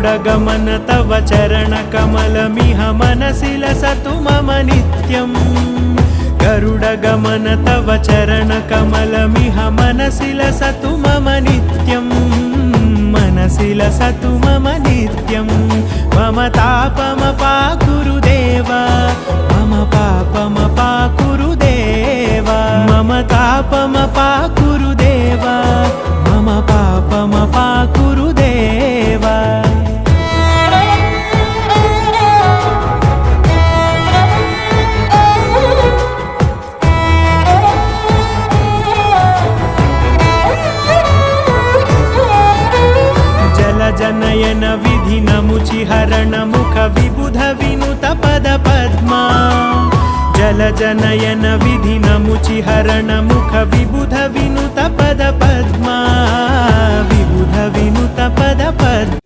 गरुडगमन तव चरणकमलमिह मनसि लसतु मम नित्यम् गरुडगमन तव चरणकमलमिह मनसि लसतु मम नित्यम् मनसि लसतु मम नित्यम् मम तापमपाकुरु देव मम पापमपाकुरु देव मम तापमपाकुरु देव मम पापमपाकुरु देव जनयन विधिनमुचिहरण मुख विबुध विनुत पद पद्मा जलजनयन विधिनमुचिहरण मुख विबुध विनुत पद पद्मा विबुध विनुत पद पद्मा